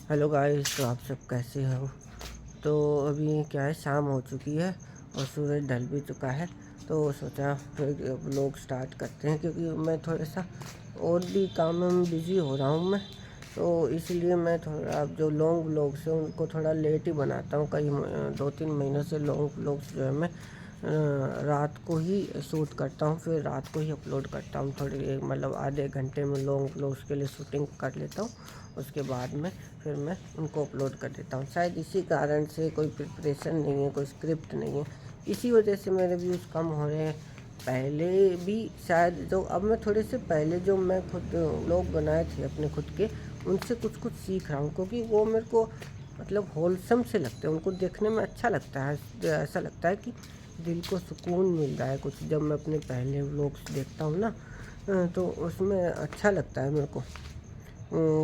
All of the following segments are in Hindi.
हेलो गाइस, तो आप सब कैसे हो। तो अभी क्या है, शाम हो चुकी है और सूरज ढल भी चुका है। तो सोचा फिर व्लॉग स्टार्ट करते हैं, क्योंकि मैं थोड़ा सा और भी काम में बिज़ी हो रहा हूँ मैं। तो इसलिए मैं थोड़ा अब जो लॉन्ग व्लॉग्स हैं उनको थोड़ा लेट ही बनाता हूँ। कई 2-3 महीनों से लॉन्ग व्लॉग्स जो है मैं रात को ही शूट करता हूँ, फिर रात को ही अपलोड करता हूँ। थोड़ी मतलब आधे घंटे में लॉन्ग व्लॉग्स के लिए शूटिंग कर लेता हूँ, उसके बाद में फिर मैं उनको अपलोड कर देता हूँ। शायद इसी कारण से कोई प्रिपरेशन नहीं है, कोई स्क्रिप्ट नहीं है, इसी वजह से मेरे व्यूज़ कम हो रहे हैं। पहले भी शायद जो अब मैं थोड़े से पहले जो मैं खुद लोग बनाए थे अपने खुद के, उनसे कुछ कुछ सीख रहा हूँ, क्योंकि वो मेरे को मतलब होलसम से लगते हैं। उनको देखने में अच्छा लगता है, ऐसा लगता है कि दिल को सुकून मिल रहा है कुछ, जब मैं अपने पहले व्लॉग्स देखता हूँ ना। तो उसमें अच्छा लगता है मेरे को।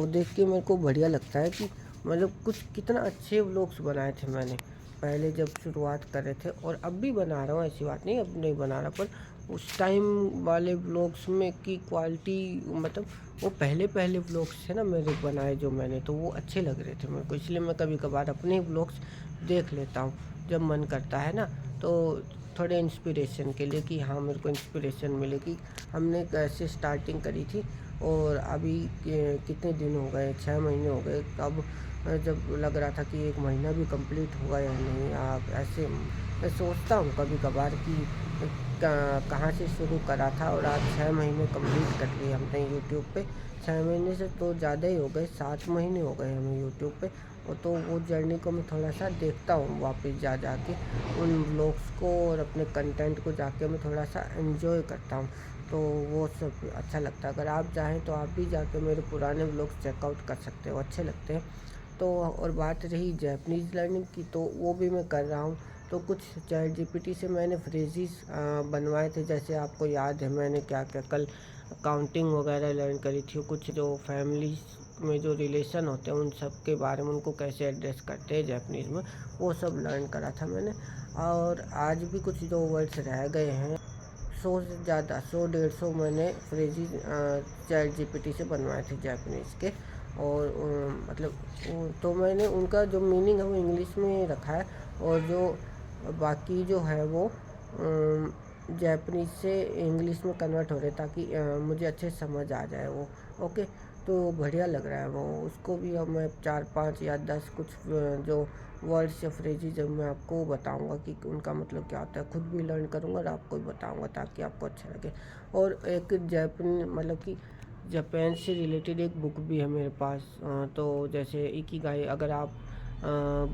देख के मेरे को बढ़िया लगता है कि मतलब कुछ कितना अच्छे व्लॉग्स बनाए थे मैंने पहले जब शुरुआत कर रहे थे, और अब भी बना रहा हूँ। ऐसी बात नहीं अब नहीं बना रहा, पर उस टाइम वाले व्लॉग्स में की क्वालिटी, मतलब वो पहले पहले व्लॉग्स थे ना मेरे बनाए जो मैंने, तो वो अच्छे लग रहे थे मेरे को। इसलिए मैं कभी कभार अपने व्लॉग्स देख लेता हूँ जब मन करता है ना। तो थोड़े इंस्पिरेशन के लिए, कि हाँ मेरे को इंस्पिरेशन मिले कि हमने कैसे स्टार्टिंग करी थी और अभी कितने दिन हो गए, 6 महीने हो गए। अब जब लग रहा था कि 1 महीना भी कंप्लीट हुआ या नहीं, आप ऐसे मैं सोचता हूँ कभी कभार कि कहाँ से शुरू करा था और आज 6 महीने कंप्लीट कर लिए हमने यूट्यूब पे। 6 महीने से तो ज़्यादा ही हो गए, 7 महीने हो गए हमें यूट्यूब पे। और तो वो जर्नी को मैं थोड़ा सा देखता हूँ वापस जा जा के, उन व्लॉग्स को और अपने कंटेंट को जाके मैं थोड़ा सा एंजॉय करता हूँ। तो वो सब अच्छा लगता है। अगर आप चाहें तो आप भी जाके मेरे पुराने व्लॉग्स चेकआउट कर सकते हो, अच्छे लगते हैं। तो और बात रही जैपनीज़ लर्निंग की, तो वो भी मैं कर रहा हूँ। तो कुछ चैट जीपीटी से मैंने फ्रेजेस बनवाए थे। जैसे आपको याद है मैंने क्या क्या कल काउंटिंग वगैरह लर्न करी थी। कुछ जो फैमिली में जो रिलेशन होते हैं उन सब के बारे में, उनको कैसे एड्रेस करते हैं जैपनीज़ में, वो सब लर्न करा था मैंने। और आज भी कुछ जो वर्ड्स रह गए हैं, 100 से ज़्यादा, 100-150 मैंने फ्रेजेस चैट जीपीटी से बनवाए थे जापानीज़ के। और मतलब तो मैंने उनका जो मीनिंग है वो इंग्लिश में रखा है, और जो बाकी जो है वो जापानीज़ से इंग्लिश में कन्वर्ट हो रहे, ताकि मुझे अच्छे से समझ आ जाए वो। ओके। तो बढ़िया लग रहा है वो। उसको भी अब मैं 4-5 या 10 कुछ जो वर्ड्स या फ्रेजेज जब मैं आपको बताऊंगा कि उनका मतलब क्या होता है, खुद भी लर्न करूंगा और आपको भी बताऊंगा, ताकि आपको अच्छा लगे। और एक जापान मतलब कि जापान से रिलेटेड एक बुक भी है मेरे पास। तो जैसे इकिगाई, अगर आप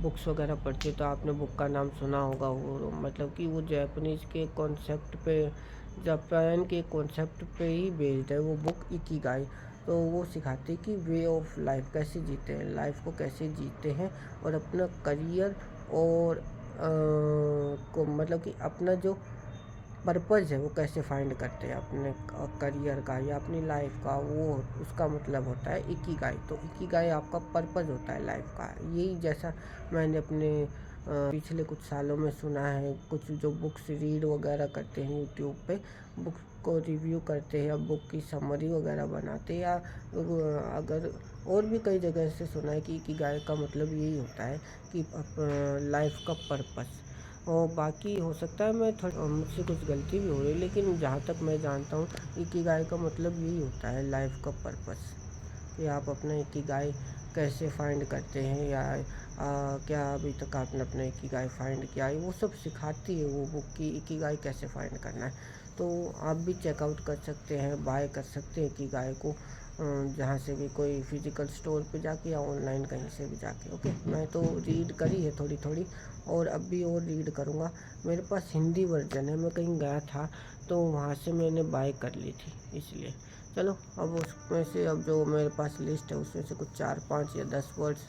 बुक्स वगैरह पढ़ते तो आपने बुक का नाम सुना होगा। वो मतलब कि वो जापानीज़ के कॉन्सेप्ट पे, जापान के कॉन्सेप्ट पे ही बेस्ड है वो बुक, इकिगाई। तो वो सिखाती है कि वे ऑफ लाइफ कैसे जीते हैं, लाइफ को कैसे जीते हैं, और अपना करियर और को मतलब कि अपना जो पर्पज़ है वो कैसे फाइंड करते हैं अपने करियर का या अपनी लाइफ का, वो उसका मतलब होता है इकिगाई। तो इकिगाई आपका पर्पज़ होता है लाइफ का। यही जैसा मैंने अपने पिछले कुछ सालों में सुना है। कुछ जो बुक्स रीड वगैरह करते हैं यूट्यूब पे, बुक को रिव्यू करते हैं या बुक की समरी वगैरह बनाते हैं, या अगर और भी कई जगह से सुना है कि इकिगाई का मतलब यही होता है कि लाइफ का पर्पस। और बाकी हो सकता है मैं थोड़ा मुझसे कुछ गलती भी हो रही है, लेकिन जहाँ तक मैं जानता हूँ इकिगाई का मतलब यही होता है, लाइफ का पर्पस। कि आप अपना इकिगाई कैसे फाइंड करते हैं, या क्या अभी तक आपने अपना इकिगाई फाइंड किया है, वो सब सिखाती है वो बुक की इकिगाई कैसे फाइंड करना है। तो आप भी चेकआउट कर सकते हैं, बाय कर सकते हैं इकिगाई को, जहाँ से भी, कोई फिजिकल स्टोर पे जाके या ऑनलाइन कहीं से भी जाके। ओके। मैं तो रीड करी है थोड़ी थोड़ी, और अब भी और रीड करूँगा। मेरे पास हिंदी वर्जन है, मैं कहीं गया था तो वहाँ से मैंने बाय कर ली थी, इसलिए। चलो, अब उसमें से अब जो मेरे पास लिस्ट है उसमें से कुछ 4-5 या 10 वर्ड्स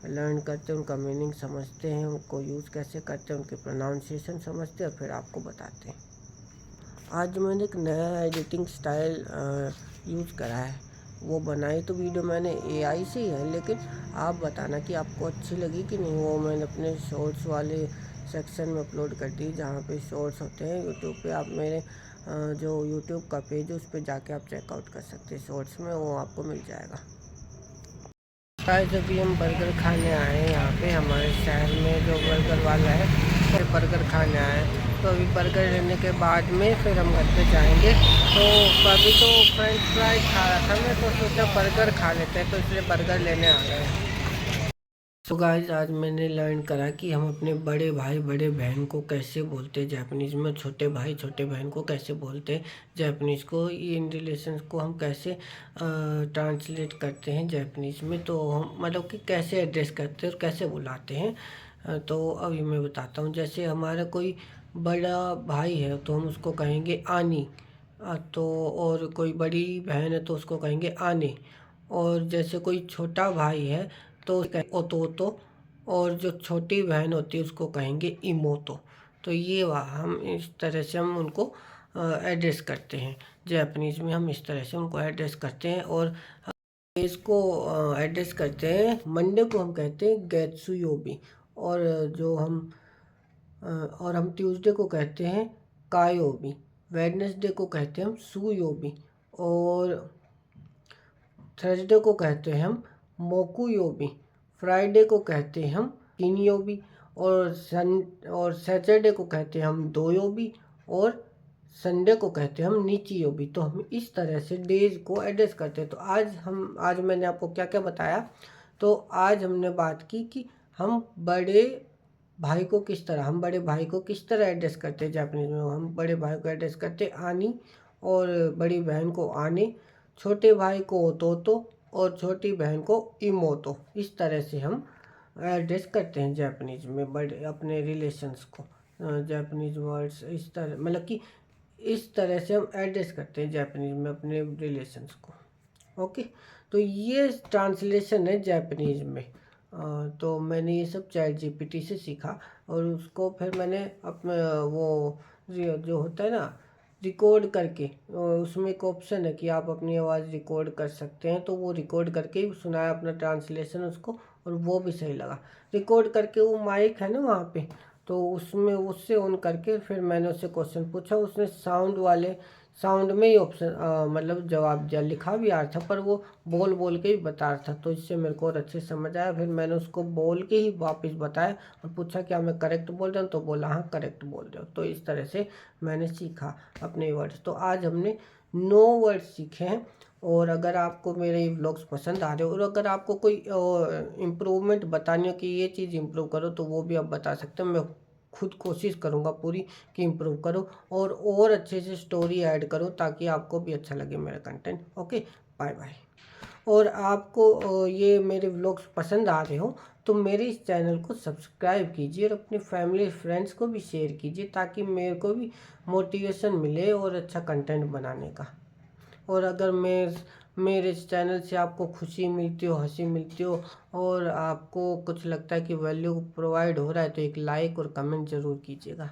लर्न करते हैं, उनका मीनिंग समझते हैं, उनको यूज़ कैसे करते हैं, उनके प्रोनाउंसिएशन समझते हैं, और फिर आपको बताते हैं। आज मैंने एक नया एडिटिंग स्टाइल यूज़ करा है। वो बनाई तो वीडियो मैंने एआई से ही है, लेकिन आप बताना कि आपको अच्छी लगी कि नहीं। वो मैंने अपने शॉर्ट्स वाले सेक्शन में अपलोड कर दी, जहाँ पे शॉर्ट्स होते हैं यूट्यूब पे। आप मेरे जो यूट्यूब का पेज है उस पर जाके आप चेकआउट कर सकते हैं, शॉर्ट्स में वो आपको मिल जाएगा। गाइस अभी हम बर्गर खाने आए हैं यहाँ पे हमारे शहर में जो बर्गर वाला है, फिर बर्गर खाने आए हैं। तो अभी बर्गर लेने के बाद में फिर हम घर पे जाएंगे। तो अभी तो फ्रेंच फ्राइज खा रहा था मैं, तो सोचा बर्गर खा लेते हैं, तो इसलिए बर्गर लेने आ गए हैं। तो गाइस आज मैंने लर्न करा कि हम अपने बड़े भाई बड़े बहन को कैसे बोलते हैं जापानीज़ में, छोटे भाई छोटे बहन को कैसे बोलते हैं जापानीज़ को, ये इन रिलेशंस को हम कैसे ट्रांसलेट करते हैं जापानीज़ में। तो हम मतलब कि कैसे एड्रेस करते हैं और कैसे बुलाते हैं। तो अभी मैं बताता हूँ। जैसे हमारा कोई बड़ा भाई है तो हम उसको कहेंगे आनी। तो और कोई बड़ी बहन है तो उसको कहेंगे आने। और जैसे कोई छोटा भाई है तो ओतोतो। और जो छोटी बहन होती है उसको कहेंगे इमोतो। तो ये हम इस तरह से हम उनको एड्रेस करते हैं। जापानीज़ में हम इस तरह से उनको एड्रेस करते हैं। और इसको एड्रेस करते हैं। मंडे को हम कहते हैं गेत्सुयोबी। और जो हम और हम ट्यूसडे को कहते हैं कायोबी। वेडनेसडे को कहते हैं हम सुयोबी। और थर्सडे को कहते हैं हम मोकुयोबी। फ्राइडे को कहते हैं हम किनयोबी। और सैटरडे को कहते हैं हम दोयोबी। और संडे को कहते हैं हम नीचियोबी। तो हम इस तरह से डेज को एड्रेस करते हैं। तो आज मैंने आपको क्या क्या बताया। तो आज हमने बात की कि हम बड़े भाई को किस तरह एड्रेस करते हैं जापानीज में। हम बड़े भाई को एड्रेस करते हैं आनी। और बड़ी बहन को आने। छोटे भाई को ओतोतो। और छोटी बहन को इमोतो। इस तरह से हम एड्रेस करते हैं जापानीज में बड़े अपने रिलेशंस को। जापानीज वर्ड्स इस तरह मतलब कि इस तरह से हम एड्रेस करते हैं जापानीज में अपने रिलेशंस को। ओके। तो ये ट्रांसलेशन है जापानीज में। तो मैंने ये सब चैट जीपीटी से सीखा। और उसको फिर मैंने अपने वो जो होता है ना रिकॉर्ड करके, उसमें एक ऑप्शन है कि आप अपनी आवाज़ रिकॉर्ड कर सकते हैं। तो वो रिकॉर्ड करके ही सुनाया अपना ट्रांसलेशन उसको। और वो भी सही लगा। रिकॉर्ड करके वो माइक है ना वहाँ पे, तो उसमें उससे ऑन करके फिर मैंने उससे क्वेश्चन पूछा। उसने साउंड में ही ऑप्शन मतलब जवाब दिया। लिखा भी आ रहा था पर वो बोल बोल के ही बता रहा था। तो इससे मेरे को और अच्छे समझ आया। फिर मैंने उसको बोल के ही वापस बताया और पूछा क्या मैं करेक्ट बोल रहा हूँ, तो बोला हाँ करेक्ट बोल रहे हो। तो इस तरह से मैंने सीखा अपने वर्ड्स। तो आज हमने 9 वर्ड्स सीखे हैं। और अगर आपको मेरे व्लॉग्स पसंद आ रहे हो और अगर आपको कोई इम्प्रूवमेंट बतानी हो कि ये चीज़ इम्प्रूव करो, तो वो भी आप बता सकते हो। मैं खुद कोशिश करूँगा पूरी कि इम्प्रूव करो और अच्छे से स्टोरी ऐड करो ताकि आपको भी अच्छा लगे मेरा कंटेंट। Okay, bye bye. और आपको ये मेरे व्लॉग्स पसंद आ रहे हो तो मेरे इस चैनल को सब्सक्राइब कीजिए और अपनी फैमिली फ्रेंड्स को भी शेयर कीजिए ताकि मेरे को भी मोटिवेशन मिले और अच्छा कंटेंट बनाने का। और अगर मेरे इस चैनल से आपको खुशी मिलती हो, हंसी मिलती हो और आपको कुछ लगता है कि वैल्यू प्रोवाइड हो रहा है, तो एक लाइक और कमेंट ज़रूर कीजिएगा।